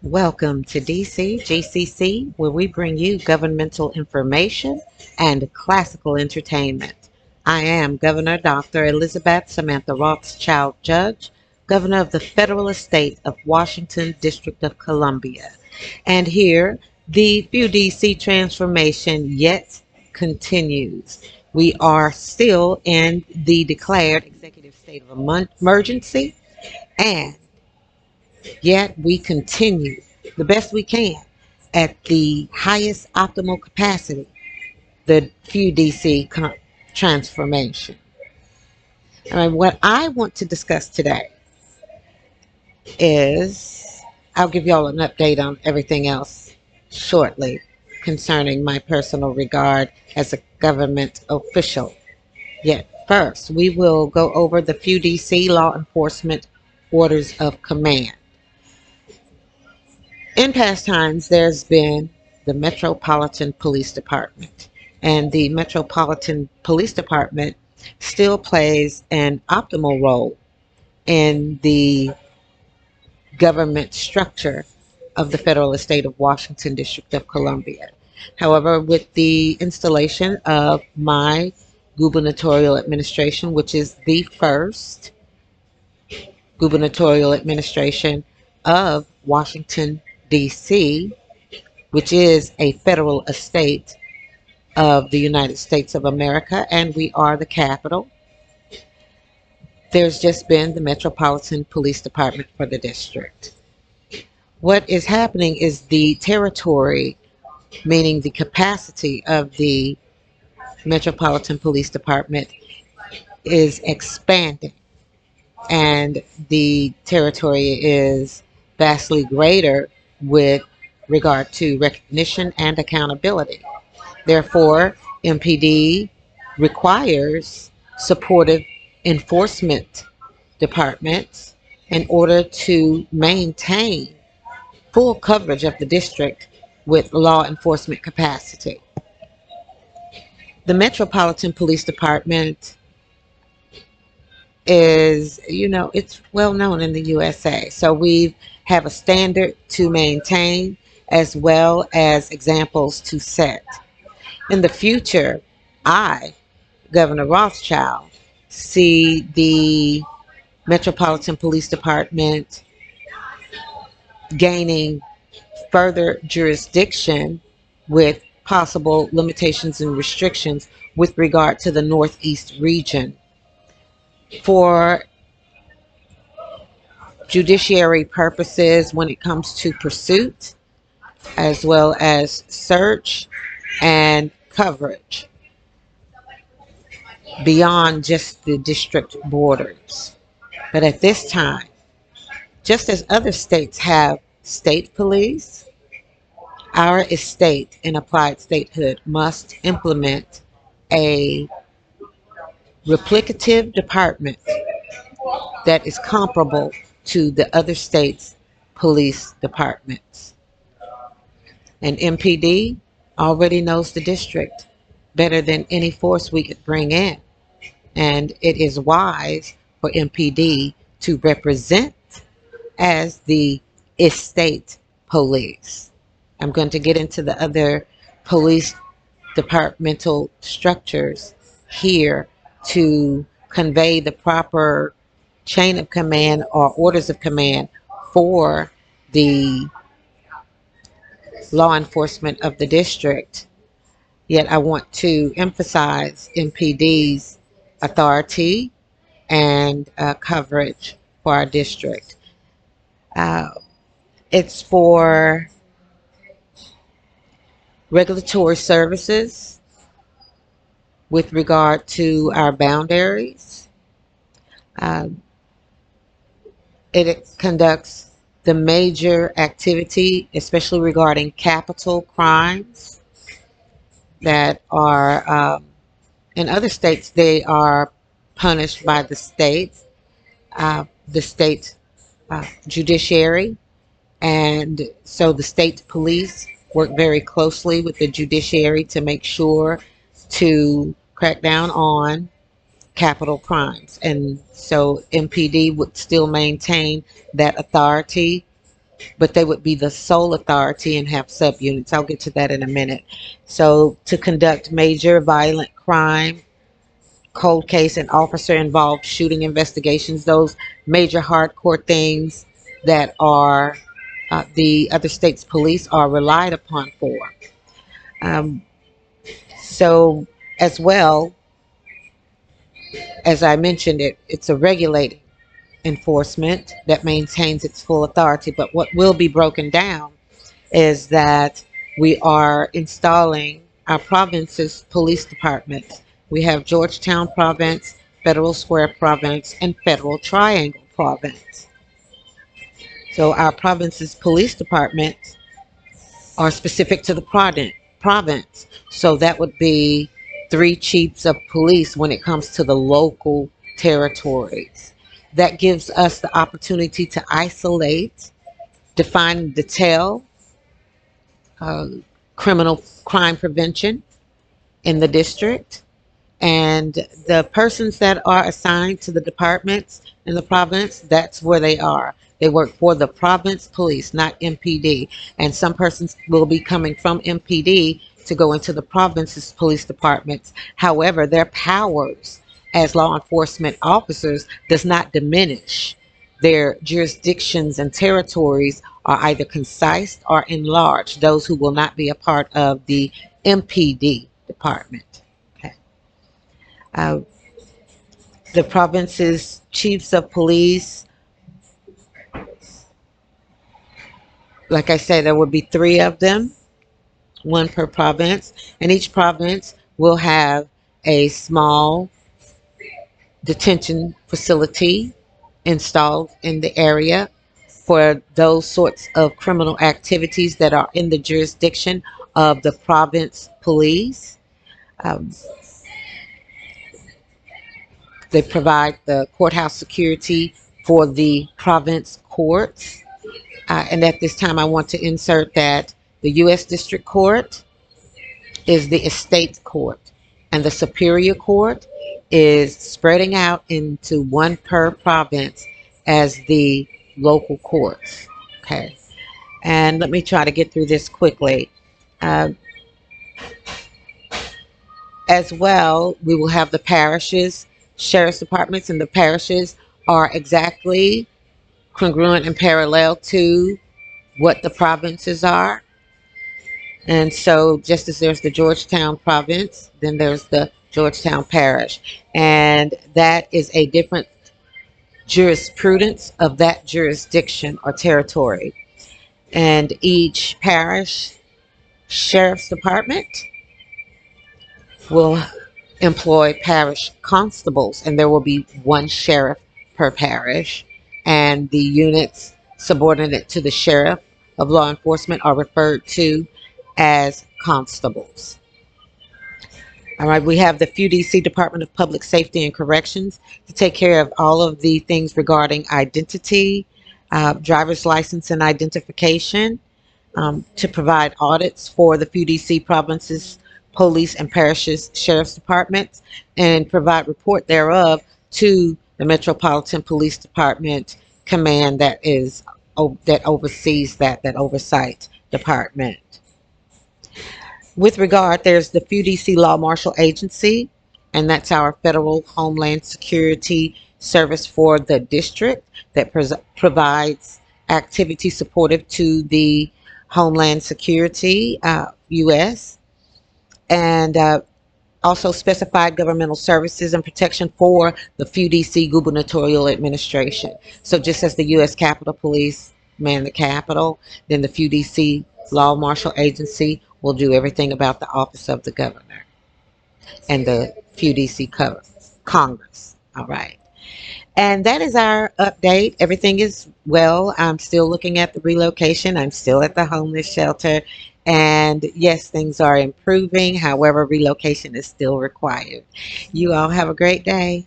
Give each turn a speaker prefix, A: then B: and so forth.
A: Welcome to DC GCC, where we bring you governmental information and classical entertainment. I am Governor Dr. Elizabeth Samantha Rothschild Judge, Governor of the Federal Estate of Washington, District of Columbia. And here, the DC transformation yet continues. We are still in the declared executive state of emergency, and yet we continue the best we can at the highest optimal capacity, the FUDC transformation. What I want to discuss today is I'll give y'all an update on everything else shortly concerning my personal regard as a government official. Yet first, we will go over the FUDC law enforcement orders of command. In past times, there's been the Metropolitan Police Department, and the Metropolitan Police Department still plays an optimal role in the government structure of the federal estate of Washington, District of Columbia. However, with the installation of my gubernatorial administration, which is the first gubernatorial administration of Washington, D.C., which is a federal estate of the United States of America, and we are the capital. There's just been the Metropolitan Police Department for the district. What is happening is the territory, meaning the capacity of the Metropolitan Police Department, is expanding, and the territory is vastly greater with regard to recognition and accountability. Therefore, MPD requires supportive enforcement departments in order to maintain full coverage of the district with law enforcement capacity. The Metropolitan Police Department is, it's well known in the USA. So we have a standard to maintain as well as examples to set. In the future, I, Governor Rothschild, see the Metropolitan Police Department gaining further jurisdiction with possible limitations and restrictions with regard to the Northeast region for judiciary purposes when it comes to pursuit, as well as search and coverage beyond just the district borders. But at this time, just as other states have state police, our estate in applied statehood must implement a replicative department that is comparable to the other states' police departments. And MPD already knows the district better than any force we could bring in. And it is wise for MPD to represent as the estate police. I'm going to get into the other police departmental structures here to convey the proper chain of command or orders of command for the law enforcement of the district. Yet I want to emphasize MPD's authority and coverage for our district. Uh, it's for regulatory services with regard to our boundaries. Uh, it conducts the major activity, especially regarding capital crimes that are, in other states, they are punished by the state judiciary. And so the state police work very closely with the judiciary to make sure to crack down on capital crimes. And so MPD would still maintain that authority but they would be the sole authority and have subunits. I'll get to that in a minute. So to conduct major violent crime, cold case, and officer involved shooting investigations, those major hardcore things that are the other states' police are relied upon for. Um, so as well, as I mentioned, it's a regulated enforcement that maintains its full authority. But what will be broken down is that we are installing our province's police departments. We have Georgetown Province, Federal Square Province, and Federal Triangle Province. So our province's police departments are specific to the province. So that would be three chiefs of police when it comes to the local territories. That gives us the opportunity to isolate, define, detail uh, criminal crime prevention in the district, and the persons that are assigned to the departments in the province, that's where they are. They work for the province police, not MPD. And some persons will be coming from MPD to go into the province's police departments. However, their powers as law enforcement officers does not diminish. Their jurisdictions and territories are either concise or enlarged, those who will not be a part of the MPD department. Okay. Uh, the province's chiefs of police, like I said, there would be three of them, one per province, and each province will have a small detention facility installed in the area for those sorts of criminal activities that are in the jurisdiction of the province police. Um, they provide the courthouse security for the province courts. And at this time, I want to insert that the U.S. District Court is the estate court, and the Superior Court is spreading out into one per province as the local courts. Okay. And let me try to get through this quickly. Uh, as well, we will have the parishes, sheriff's departments, and the parishes are exactly congruent and parallel to what the provinces are. And so just as there's the Georgetown province, then there's the Georgetown parish. And that is a different jurisprudence of that jurisdiction or territory. And each parish sheriff's department will employ parish constables, and there will be one sheriff per parish. And the units subordinate to the sheriff of law enforcement are referred to as constables. All right, we have the FUDC, Department of Public Safety and Corrections, to take care of all of the things regarding identity, driver's license and identification, to provide audits for the FUDC provinces, police and parishes, sheriff's departments, and provide report thereof to the Metropolitan Police Department command that is that oversees that oversight department. With regard, there's the FUDC Law Marshal Agency, and that's our federal Homeland Security service for the district that provides activity supportive to the Homeland Security, U.S., and also specified governmental services and protection for the FUDC gubernatorial administration. So just as the U.S. Capitol Police man the Capitol, then the FUDC Law Marshal Agency will do everything about the office of the governor and the FUDC Congress. All right. And that is our update. Everything is well. I'm still looking at the relocation. I'm still at the homeless shelter. And yes, things are improving. However, relocation is still required. You all have a great day.